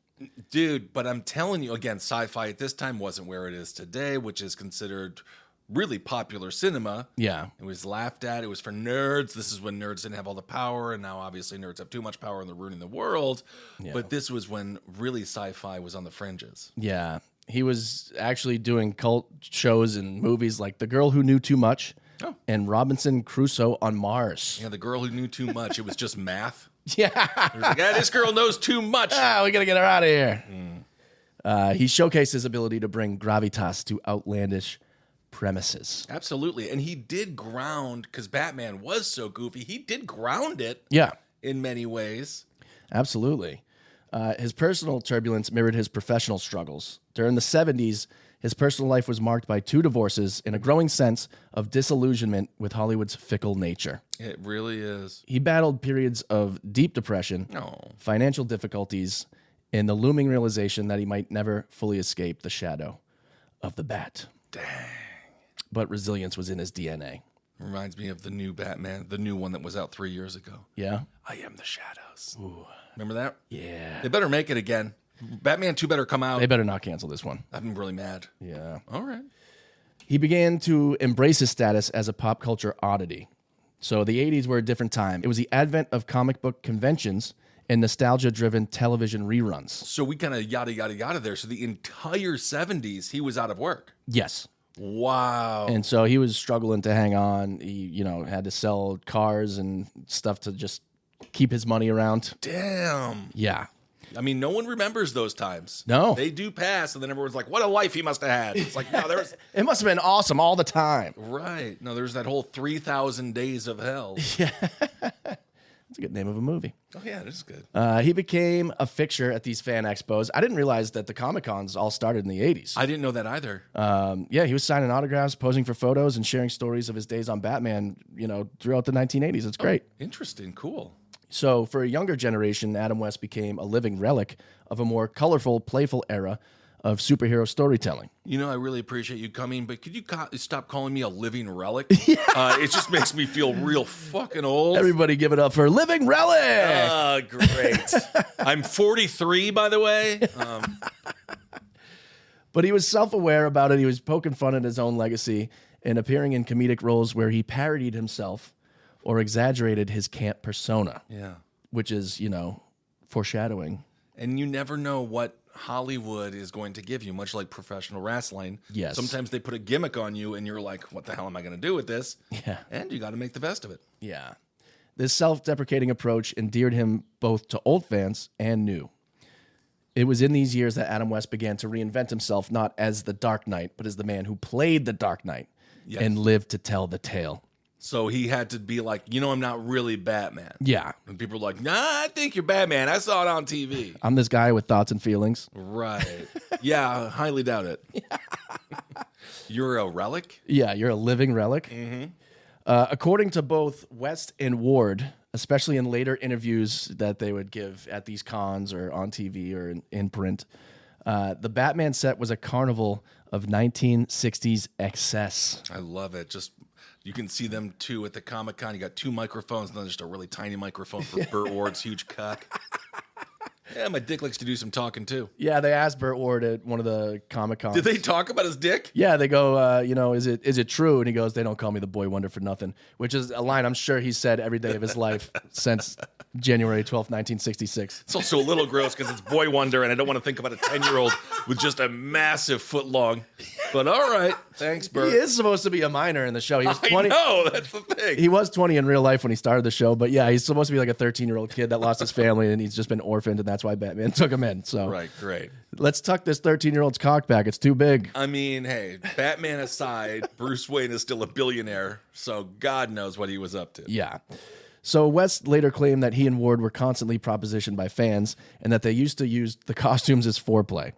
Dude, but I'm telling you, again, sci-fi at this time wasn't where it is today, which is considered really popular cinema. Yeah. It was laughed at. It was for nerds. This is when nerds didn't have all the power, and now obviously nerds have too much power and they're ruining the world. Yeah. But this was when really sci-fi was on the fringes. Yeah. He was actually doing cult shows and movies like The Girl Who Knew Too Much and Robinson Crusoe on Mars. Yeah, The Girl Who Knew Too Much. It was just math. Yeah. Like, this girl knows too much. We got to get her out of here. He showcased his ability to bring gravitas to outlandish premises. Absolutely. And he did ground, because Batman was so goofy, he did ground it in many ways. Absolutely. His personal turbulence mirrored his professional struggles. During the 70s, his personal life was marked by 2 divorces and a growing sense of disillusionment with Hollywood's fickle nature. It really is. He battled periods of deep depression, financial difficulties, and the looming realization that he might never fully escape the shadow of the Bat. Dang. But resilience was in his DNA. Reminds me of the new Batman, the new one that was out 3 years ago. Yeah? I am the shadows. Ooh. Remember that? Yeah. They better make it again. Batman 2 better come out. They better not cancel this one. I'm really mad. Yeah. All right. He began to embrace his status as a pop culture oddity. So the 80s were a different time. It was the advent of comic book conventions and nostalgia-driven television reruns. So we kind of yada, yada, yada there. So the entire 70s, he was out of work. Yes. Wow. And so he was struggling to hang on. He, had to sell cars and stuff to just keep his money around. Damn. Yeah. I mean, no one remembers those times. No. They do pass, and then everyone's like, what a life he must have had. It's like, no, there's... It must have been awesome all the time. Right. No, there's that whole 3,000 Days of Hell. Yeah. That's a good name of a movie. Oh, yeah, this is good. He became a fixture at these fan expos. I didn't realize that the Comic-Cons all started in the 80s. I didn't know that either. Yeah, he was signing autographs, posing for photos, and sharing stories of his days on Batman, throughout the 1980s. It's great. Interesting. Cool. So for a younger generation, Adam West became a living relic of a more colorful, playful era of superhero storytelling. I really appreciate you coming, but could you stop calling me a living relic? It just makes me feel real fucking old. Everybody give it up for Living Relic! Great. I'm 43, by the way. But he was self-aware about it. He was poking fun at his own legacy and appearing in comedic roles where he parodied himself or exaggerated his camp persona. Yeah. Which is, foreshadowing. And you never know what Hollywood is going to give you, much like professional wrestling. Yes. Sometimes they put a gimmick on you and you're like, what the hell am I going to do with this? Yeah. And you got to make the best of it. Yeah. This self-deprecating approach endeared him both to old fans and new. It was in these years that Adam West began to reinvent himself, not as the Dark Knight, but as the man who played the Dark Knight and lived to tell the tale. So he had to be like, I'm not really Batman. Yeah. And people are like, nah, I think you're Batman. I saw it on TV. I'm this guy with thoughts and feelings. Right. Yeah, I highly doubt it. You're a relic? Yeah, you're a living relic. Mm-hmm. According to both West and Ward, especially in later interviews that they would give at these cons or on TV or in print, the Batman set was a carnival of 1960s excess. I love it. You can see them too at the Comic-Con. You got two microphones and then just a really tiny microphone for Burt Ward's huge cock. Yeah, my dick likes to do some talking too. Yeah, they asked Burt Ward at one of the Comic-Cons. Did they talk about his dick? Yeah, they go, is it true? And he goes, they don't call me the Boy Wonder for nothing, which is a line I'm sure he said every day of his life since January 12th, 1966. It's also a little gross because it's Boy Wonder, and I don't want to think about a 10-year-old with just a massive foot long. But all right, thanks, Burt. He is supposed to be a minor in the show. He was 20. I know, that's the thing. He was 20 in real life when he started the show, but yeah, he's supposed to be like a 13-year-old kid that lost his family, and he's just been orphaned, and that's why Batman took him in. So right, great. Let's tuck this 13-year-old's cock back. It's too big. I mean, hey, Batman aside, Bruce Wayne is still a billionaire, so God knows what he was up to. Yeah. So West later claimed that he and Ward were constantly propositioned by fans and that they used to use the costumes as foreplay.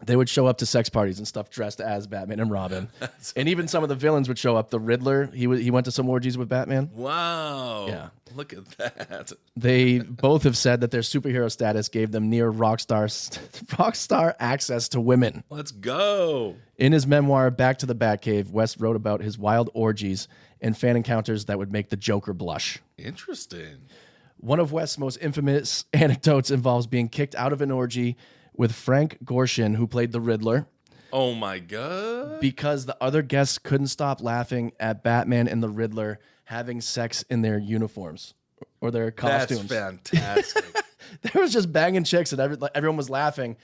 They would show up to sex parties and stuff dressed as Batman and Robin. And even some of the villains would show up. The Riddler, he went to some orgies with Batman. Wow. Yeah. Look at that. They both have said that their superhero status gave them near rock star access to women. Let's go. In his memoir, Back to the Batcave, West wrote about his wild orgies and fan encounters that would make the Joker blush. Interesting. One of West's most infamous anecdotes involves being kicked out of an orgy with Frank Gorshin, who played the Riddler. Oh my God. Because the other guests couldn't stop laughing at Batman and the Riddler having sex in their uniforms or their costumes. That's fantastic. They was just banging chicks and everyone was laughing.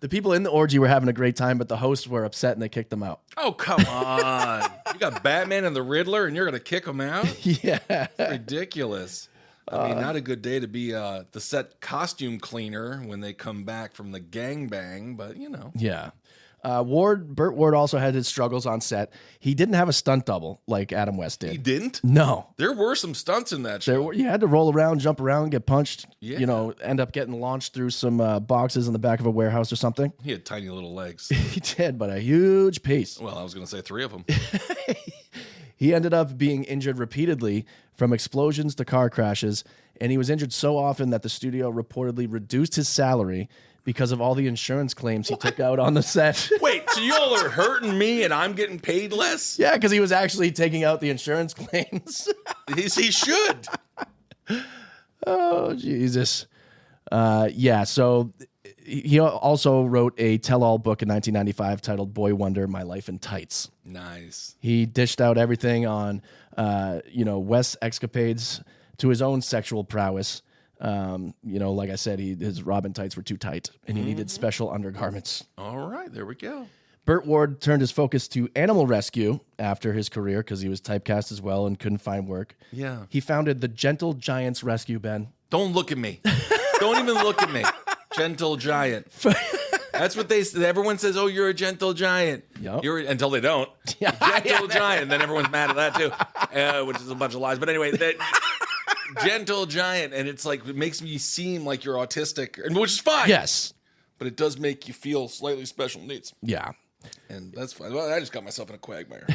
The people in the orgy were having a great time, but the hosts were upset and they kicked them out. Oh, come on. You got Batman and the Riddler and you're going to kick them out? Yeah. That's ridiculous. I mean, not a good day to be the set costume cleaner when they come back from the gangbang, but you know. Yeah. Burt Ward also had his struggles on set. He didn't have a stunt double like Adam West did. He didn't? No. There were some stunts in that show. You had to roll around, jump around, get punched, Yeah. End up getting launched through some boxes in the back of a warehouse or something. He had tiny little legs. He did, but a huge piece. Well, I was going to say 3 of them. He ended up being injured repeatedly from explosions to car crashes, and he was injured so often that the studio reportedly reduced his salary because of all the insurance claims he took out on the set. Wait, so y'all are hurting me and I'm getting paid less? Yeah, because he was actually taking out the insurance claims. He should. Oh, Jesus. So He also wrote a tell-all book in 1995 titled Boy Wonder, My Life in Tights. Nice. He dished out everything on, West's escapades to his own sexual prowess. Like I said, his Robin tights were too tight, and he needed special undergarments. All right, there we go. Burt Ward turned his focus to animal rescue after his career because he was typecast as well and couldn't find work. Yeah. He founded the Gentle Giants Rescue, Ben. Don't look at me. Don't even look at me. Gentle Giant. That's what they say. Everyone says, oh, you're a gentle giant. Yep. Until they don't. Gentle giant. And then everyone's mad at that too, which is a bunch of lies. But anyway, that gentle giant. And it's like, it makes me seem like you're autistic, which is fine. Yes. But it does make you feel slightly special needs. Yeah. And that's fine. Well, I just got myself in a quagmire.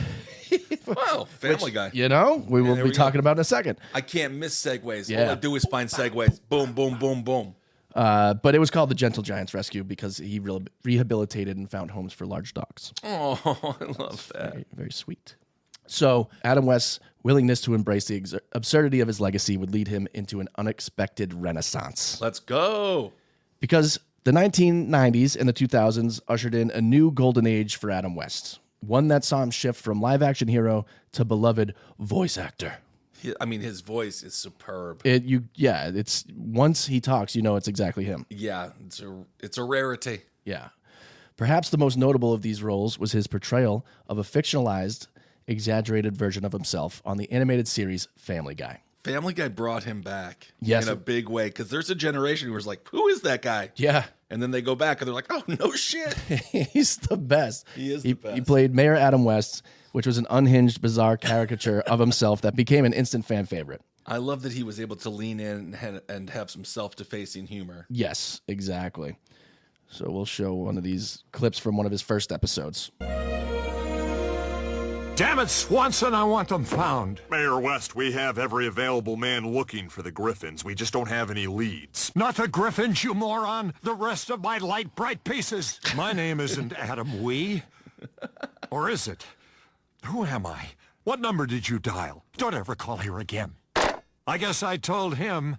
Wow, Family Guy. We will be talking about in a second. I can't miss segues. Yeah. All I do is find segues. Boom, boom, boom, boom. But it was called the Gentle Giants Rescue because he rehabilitated and found homes for large dogs. Oh, I love that. Very, very sweet. So Adam West's willingness to embrace the absurdity of his legacy would lead him into an unexpected renaissance. Let's go. Because the 1990s and the 2000s ushered in a new golden age for Adam West, one that saw him shift from live-action hero to beloved voice actor. His voice is superb. It's once he talks, it's exactly him. Yeah, it's a rarity. Yeah. Perhaps the most notable of these roles was his portrayal of a fictionalized, exaggerated version of himself on the animated series Family Guy. Family Guy brought him back in a big way because there's a generation who was like, who is that guy? Yeah. And then they go back and they're like, oh, no shit. He's the best. He is the best. He played Mayor Adam West, which was an unhinged, bizarre caricature of himself that became an instant fan favorite. I love that he was able to lean in and have some self-defacing humor. Yes, exactly. So we'll show one of these clips from one of his first episodes. Damn it, Swanson, I want them found. Mayor West, we have every available man looking for the Griffins. We just don't have any leads. Not the Griffins, you moron. The rest of my light, bright pieces. My name isn't Adam Wee. Or is it? Who am I? What number did you dial? Don't ever call here again. I guess I told him,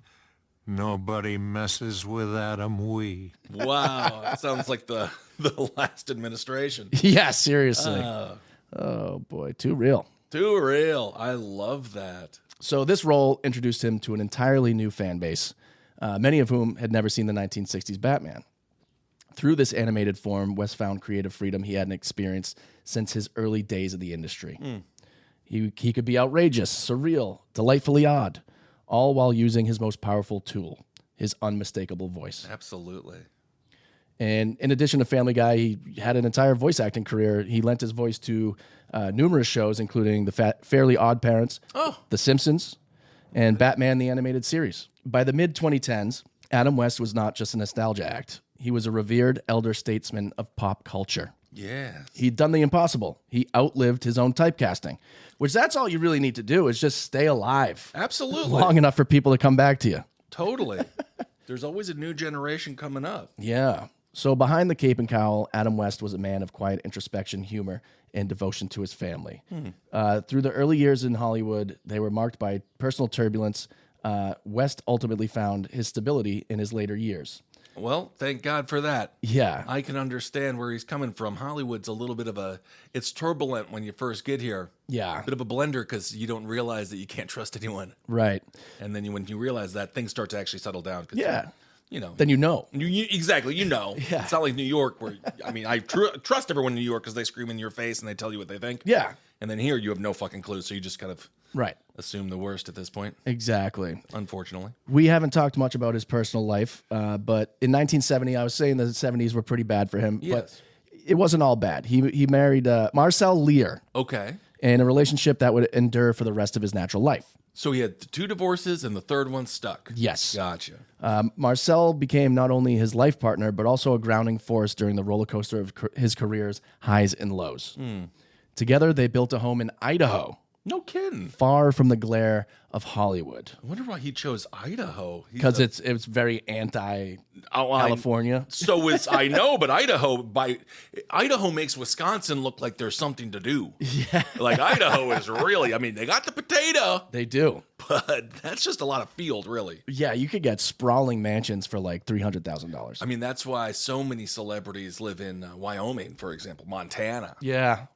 nobody messes with Adam Wee. Wow, that sounds like the last administration. Yeah, seriously. Oh, boy. Too real. Too real. I love that. So this role introduced him to an entirely new fan base, many of whom had never seen the 1960s Batman. Through this animated form, West found creative freedom he hadn't experienced since his early days in the industry. He could be outrageous, surreal, delightfully odd, all while using his most powerful tool, his unmistakable voice. Absolutely. And in addition to Family Guy, he had an entire voice acting career. He lent his voice to numerous shows, including The Fairly Odd Parents, The Simpsons, and Batman the Animated Series. By the mid-2010s, Adam West was not just a nostalgia act. He was a revered elder statesman of pop culture. Yeah. He'd done the impossible. He outlived his own typecasting, which that's all you really need to do is just stay alive. Absolutely. Long enough for people to come back to you. Totally. There's always a new generation coming up. Yeah. So behind the cape and cowl, Adam West was a man of quiet introspection, humor, and devotion to his family. Through the early years in Hollywood, they were marked by personal turbulence. West ultimately found his stability in his later years. Well, thank God for that. Yeah. I can understand where he's coming from. Hollywood's a little bit of it's turbulent when you first get here. Yeah. Bit of a blender because you don't realize that you can't trust anyone. Right. And then when you realize that, things start to actually settle down. Yeah. Then you know. Exactly, Yeah. It's not like New York where, I trust everyone in New York because they scream in your face and they tell you what they think. Yeah. And then here you have no fucking clue, so you just kind of assume the worst at this point. Exactly. Unfortunately. We haven't talked much about his personal life, but in 1970, I was saying the 70s were pretty bad for him, but it wasn't all bad. He married Marcel Lear. Okay. In a relationship that would endure for the rest of his natural life. So he had 2 divorces and the third one stuck. Yes. Gotcha. Marcel became not only his life partner, but also a grounding force during the roller coaster of his career's highs and lows. Together, they built a home in Idaho, No kidding. Far from the glare of Hollywood. I wonder why he chose Idaho. Because it's very anti-California. I know, but Idaho makes Wisconsin look like there's something to do. Yeah. Like Idaho is really, I mean, they got the potato. They do. But that's just a lot of field, really. Yeah, you could get sprawling mansions for like $300,000. I mean, that's why so many celebrities live in Wyoming, for example, Montana. Yeah.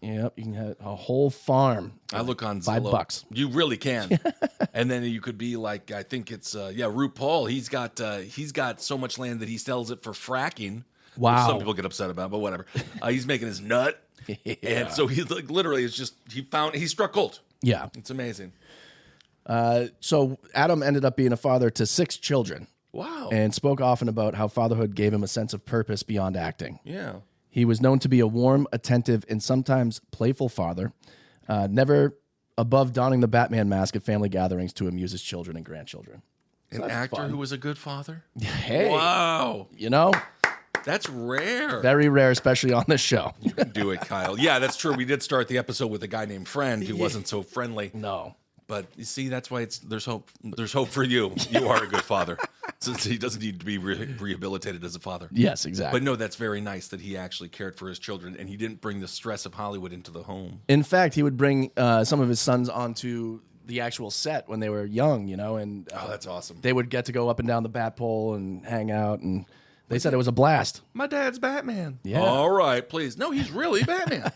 Yep, you can have a whole farm. I look on Zillow. $5. You really can. And then you could be like, I think it's RuPaul. He's got so much land that he sells it for fracking. Wow. Some people get upset about, but whatever. He's making his nut. Yeah. And so he's like literally he struck gold. Yeah. It's amazing. So Adam ended up being a father to 6 children. Wow. And spoke often about how fatherhood gave him a sense of purpose beyond acting. Yeah. He was known to be a warm, attentive, and sometimes playful father, never above donning the Batman mask at family gatherings to amuse his children and grandchildren. An actor who was a good father? Hey. Wow. That's rare. Very rare, especially on this show. You can do it, Kyle. Yeah, that's true. We did start the episode with a guy named Friend who wasn't so friendly. No. But you see, that's why there's hope. There's hope for you. You are a good father. Since he doesn't need to be rehabilitated as a father. Yes, exactly. But no, that's very nice that he actually cared for his children and he didn't bring the stress of Hollywood into the home. In fact, he would bring some of his sons onto the actual set when they were young, and oh, that's awesome. They would get to go up and down the bat pole and hang out, and they said it was a blast. My dad's Batman. Yeah. All right, please. No, he's really Batman.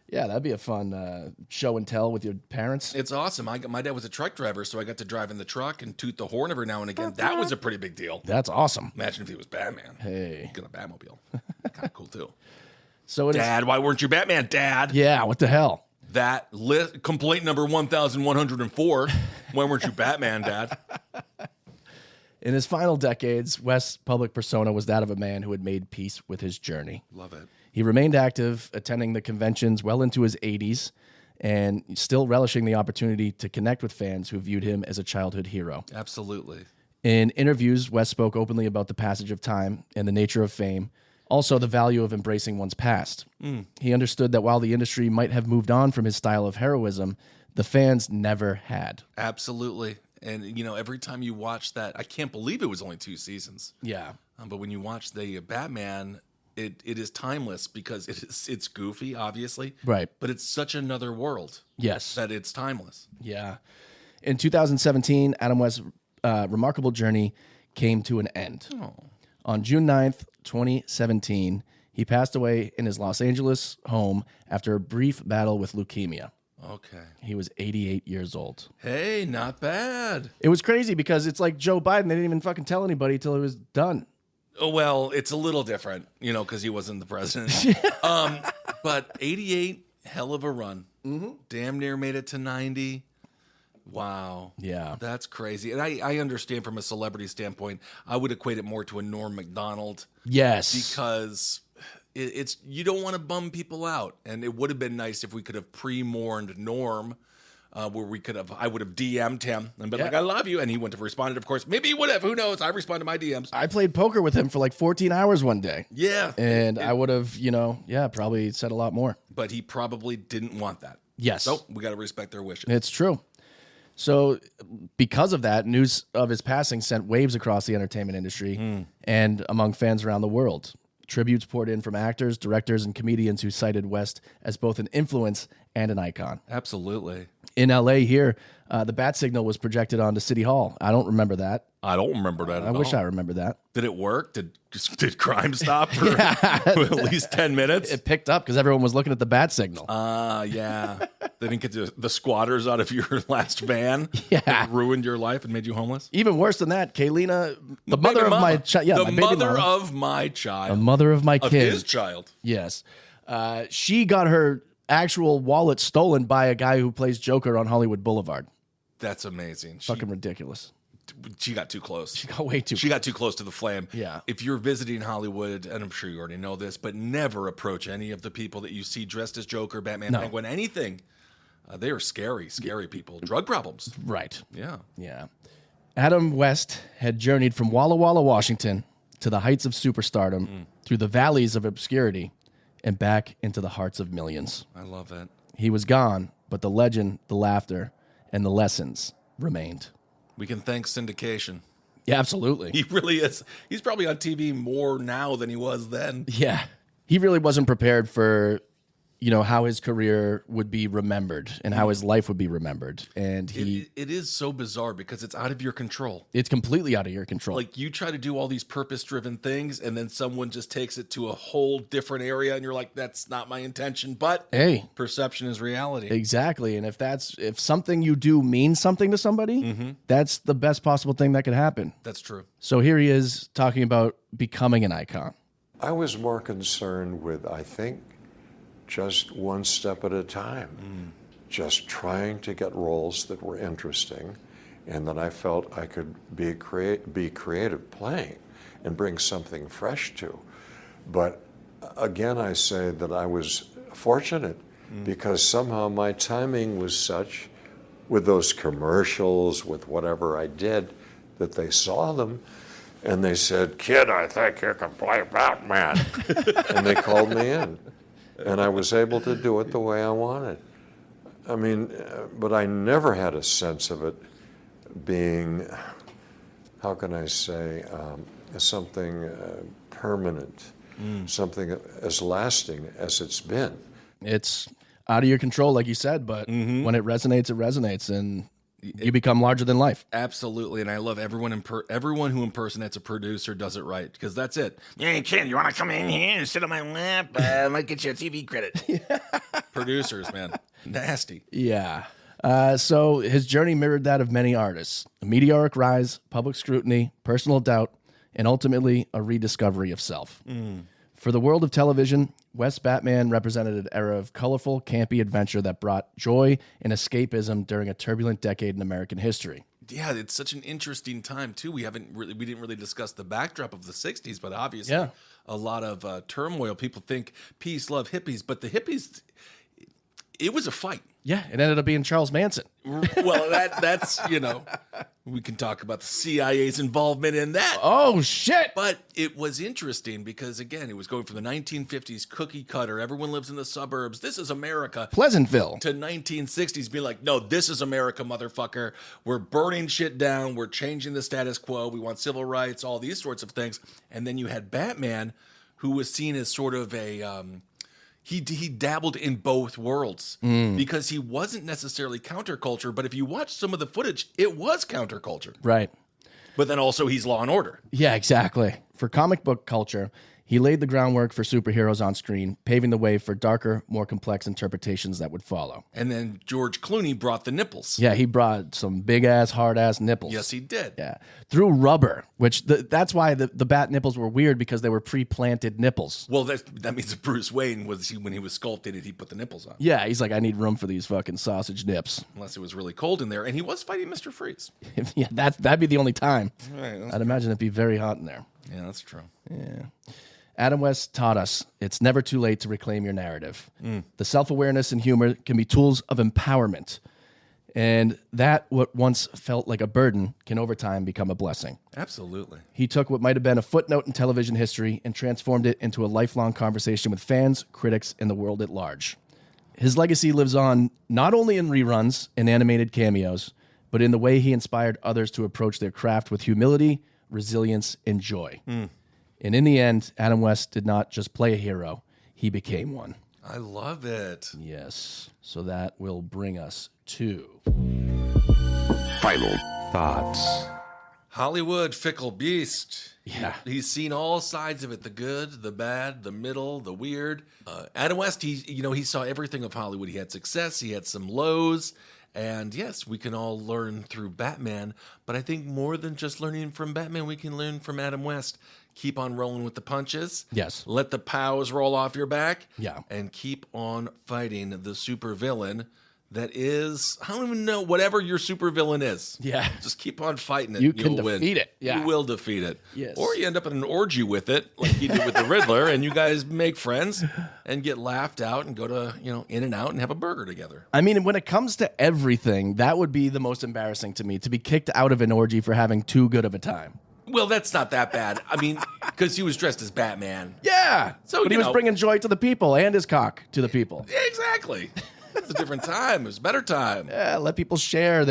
Yeah, that'd be a fun show and tell with your parents. It's awesome. My dad was a truck driver, so I got to drive in the truck and toot the horn every now and again. That was a pretty big deal. That's awesome. Imagine if he was Batman. Hey. Got a Batmobile. Kind of cool, too. So Dad, why weren't you Batman, Dad? Yeah, what the hell? That complaint number 1,104. Why weren't you Batman, Dad? In his final decades, West's public persona was that of a man who had made peace with his journey. Love it. He remained active, attending the conventions well into his 80s, and still relishing the opportunity to connect with fans who viewed him as a childhood hero. Absolutely. In interviews, West spoke openly about the passage of time and the nature of fame, also the value of embracing one's past. He understood that while the industry might have moved on from his style of heroism, the fans never had. Absolutely. And, every time you watch that, I can't believe it was only 2 seasons. Yeah. But when you watch the Batman, it is timeless because it's goofy, obviously. Right. But it's such another world. Yes. That it's timeless. Yeah. In 2017, Adam West's remarkable journey came to an end. Oh. On June 9th, 2017, he passed away in his Los Angeles home after a brief battle with leukemia. Okay. He was 88 years old. Hey, not bad. It was crazy because it's like Joe Biden. They didn't even fucking tell anybody till it was done. Oh, well, it's a little different, because he wasn't the president. But 88, hell of a run. Mm-hmm. Damn near made it to 90. Wow. Yeah. That's crazy. And I understand from a celebrity standpoint, I would equate it more to a Norm Macdonald. Yes. Because it's you don't want to bum people out. And it would have been nice if we could have pre-mourned Norm, where I would have DM'd him and been like, I love you. And he wouldn't have responded, of course. Maybe he would have. Who knows? I respond to my DMs. I played poker with him for like 14 hours one day. Yeah. And I would have, probably said a lot more. But he probably didn't want that. Yes. So we got to respect their wishes. It's true. So because of that, news of his passing sent waves across the entertainment industry and among fans around the world. Tributes poured in from actors, directors, and comedians who cited West as both an influence and an icon. Absolutely. In LA here, the bat signal was projected onto City Hall. I don't remember that. I don't remember that at all. I wish I remembered that. Did it work? Did crime stop for at least 10 minutes? It picked up because everyone was looking at the bat signal. Yeah. They didn't get the squatters out of your last van. Yeah. That ruined your life and made you homeless. Even worse than that, Kaylina, the mother of my child. Yeah, the my baby mother mama. of my child. The mother of my Of kid. his child. Yes. She got her actual wallet stolen by a guy who plays Joker on Hollywood Boulevard. That's amazing. Fucking ridiculous. She got too close. She got way too She got too close to the flame. Yeah. If you're visiting Hollywood, and I'm sure you already know this, but never approach any of the people that you see dressed as Joker, Batman, Penguin, anything. They are scary, scary people. Drug problems. Right. Yeah. Yeah. Adam West had journeyed from Walla Walla, Washington, to the heights of superstardom, through the valleys of obscurity, and back into the hearts of millions. I love it. He was gone, but the legend, the laughter, and the lessons remained. We can thank syndication. Yeah, absolutely. He really is. He's probably on TV more now than he was then. Yeah. He really wasn't prepared for, how his career would be remembered and how his life would be remembered. And it is so bizarre because it's out of your control. It's completely out of your control. Like, you try to do all these purpose-driven things, and then someone just takes it to a whole different area, and you're like, that's not my intention. But hey, perception is reality. Exactly. And if something you do means something to somebody, that's the best possible thing that could happen. That's true. So here he is talking about becoming an icon. I was more concerned with, I think, just one step at a time, just trying to get roles that were interesting and that I felt I could be creative playing and bring something fresh to. But again, I say that I was fortunate because somehow my timing was such with those commercials, with whatever I did, that they saw them and they said, "Kid, I think you can play Batman." And they called me in. And I was able to do it the way I wanted. I mean, but I never had a sense of it being, how can I say, something permanent, something as lasting as it's been. It's out of your control, like you said, but when it resonates, and you become larger than life. Absolutely, and I love everyone who impersonates a producer does it right, because that's it. Hey, kid, you want to come in here and sit on my lap? I might get you a TV credit. Producers, man. Nasty. Yeah. So his journey mirrored that of many artists. A meteoric rise, public scrutiny, personal doubt, and ultimately a rediscovery of self. For the world of television, West Batman represented an era of colorful, campy adventure that brought joy and escapism during a turbulent decade in American history. Yeah, it's such an interesting time too. We didn't really discuss the backdrop of the 60s, but obviously a lot of turmoil. People think peace, love, hippies, but the hippies, it was a fight. Yeah, it ended up being Charles Manson. Well, that's, we can talk about the CIA's involvement in that. Oh, shit. But it was interesting because, again, it was going from the 1950s cookie cutter, everyone lives in the suburbs, this is America. Pleasantville. To 1960s being like, no, this is America, motherfucker. We're burning shit down. We're changing the status quo. We want civil rights, all these sorts of things. And then you had Batman, who was seen as sort of a... He dabbled in both worlds because he wasn't necessarily counterculture, but if you watch some of the footage, it was counterculture. Right. But then also he's Law and Order. Yeah, exactly. For comic book culture, he laid the groundwork for superheroes on screen, paving the way for darker, more complex interpretations that would follow. And then George Clooney brought the nipples. Yeah, he brought some big-ass, hard-ass nipples. Yes, he did. Yeah. Through rubber, which that's why the bat nipples were weird, because they were pre-planted nipples. Well, that means that Bruce Wayne, when he was sculpted, he put the nipples on. Yeah, he's like, I need room for these fucking sausage nips. Unless it was really cold in there. And he was fighting Mr. Freeze. Yeah, that'd be the only time. Right, I'd imagine it'd be very hot in there. Yeah, that's true. Yeah. Adam West taught us it's never too late to reclaim your narrative. The self-awareness and humor can be tools of empowerment. And that what once felt like a burden can over time become a blessing. Absolutely. He took what might have been a footnote in television history and transformed it into a lifelong conversation with fans, critics, and the world at large. His legacy lives on not only in reruns and animated cameos, but in the way he inspired others to approach their craft with humility, resilience, and joy. And in the end, Adam West did not just play a hero, he became one. I love it. Yes. So that will bring us to... Final thoughts. Hollywood, fickle beast. Yeah. He's seen all sides of it, the good, the bad, the middle, the weird. Adam West, he saw everything of Hollywood. He had success, he had some lows. And yes, we can all learn through Batman, but I think more than just learning from Batman, we can learn from Adam West. Keep on rolling with the punches. Yes. Let the pows roll off your back. Yeah. And keep on fighting the supervillain that is, I don't even know, whatever your supervillain is. Yeah. Just keep on fighting it. You can You'll defeat win. it. Yeah. You will defeat it. Yes. Or you end up in an orgy with it, like he did with the Riddler, and you guys make friends and get laughed out and go to, In and Out and have a burger together. I mean, when it comes to everything, that would be the most embarrassing to me, to be kicked out of an orgy for having too good of a time. Well, that's not that bad. I mean, because he was dressed as Batman. Yeah. So, but he was bringing joy to the people and his cock to the people. Exactly. It's a different time. It was a better time. Yeah, let people share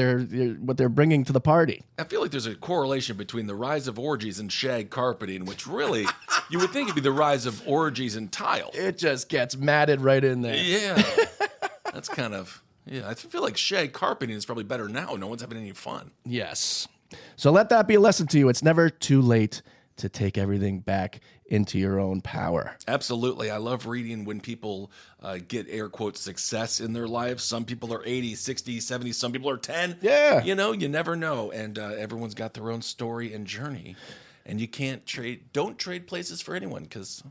what they're bringing to the party. I feel like there's a correlation between the rise of orgies and shag carpeting, which really, you would think it'd be the rise of orgies and tile. It just gets matted right in there. Yeah. That's kind of, yeah, I feel like shag carpeting is probably better now. No one's having any fun. Yes. So let that be a lesson to you. It's never too late to take everything back into your own power. Absolutely. I love reading when people get air quotes success in their lives. Some people are 80, 60, 70, some people are 10. Yeah. You know, you never know. And everyone's got their own story and journey. And you can't don't trade places for anyone because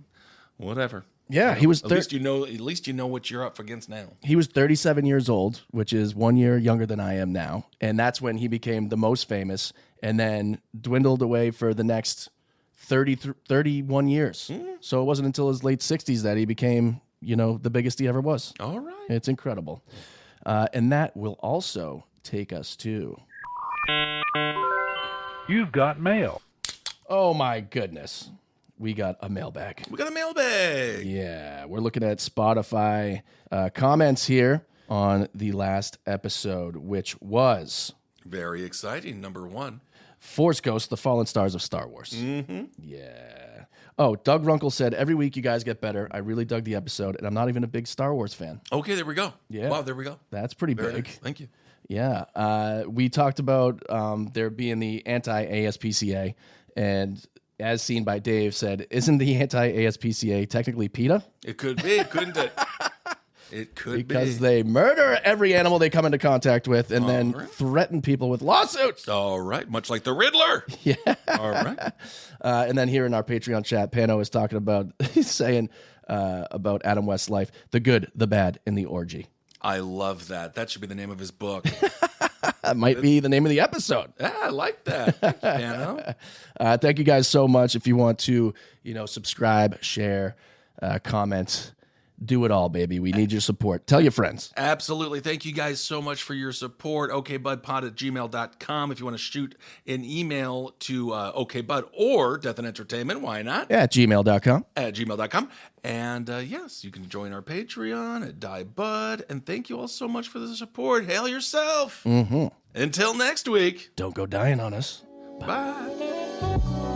whatever. Yeah, he was. At least you know what you're up against now. He was 37 years old, which is 1 year younger than I am now, and that's when he became the most famous, and then dwindled away for the next 31 years. So it wasn't until his late 60s that he became, the biggest he ever was. All right, it's incredible, and that will also take us to. You've got mail. Oh my goodness. We got a mailbag. We got a mailbag. Yeah, we're looking at Spotify comments here on the last episode, which was... very exciting, number 1. Force Ghost, the Fallen Stars of Star Wars. Mm-hmm. Yeah. Oh, Doug Runkle said, every week you guys get better. I really dug the episode, and I'm not even a big Star Wars fan. Okay, there we go. Yeah. Wow, there we go. That's pretty Very big. nice. Thank you. Yeah. We talked about there being the anti-ASPCA, and... as seen by Dave, said, isn't the anti-ASPCA technically PETA? It could be, couldn't it? It could be. Because they murder every animal they come into contact with and then threaten people with lawsuits. All right, much like the Riddler. Yeah. All right. And then here in our Patreon chat, Pano is talking about, he's saying about Adam West's life, the good, the bad, and the orgy. I love that. That should be the name of his book. That might be the name of the episode. Yeah, I like that. Thanks, Pano. Thank you guys so much. If you want to, subscribe, share, comment, do it all, baby. We need your support. Tell your friends. Absolutely. Thank you guys so much for your support. OKBudPod@gmail.com. If you want to shoot an email to OKBud or Death and Entertainment, why not? At gmail.com. At gmail.com. And yes, you can join our Patreon at DieBud. And thank you all so much for the support. Hail yourself. Mm-hmm. Until next week. Don't go dying on us. Bye.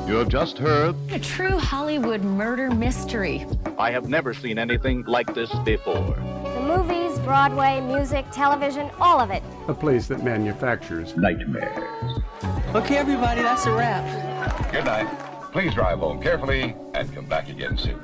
You have just heard a true Hollywood murder mystery. I have never seen anything like this before. The movies, Broadway, music, television, all of it. A place that manufactures nightmares. Okay, everybody, that's a wrap. Good night. Please drive home carefully and come back again soon.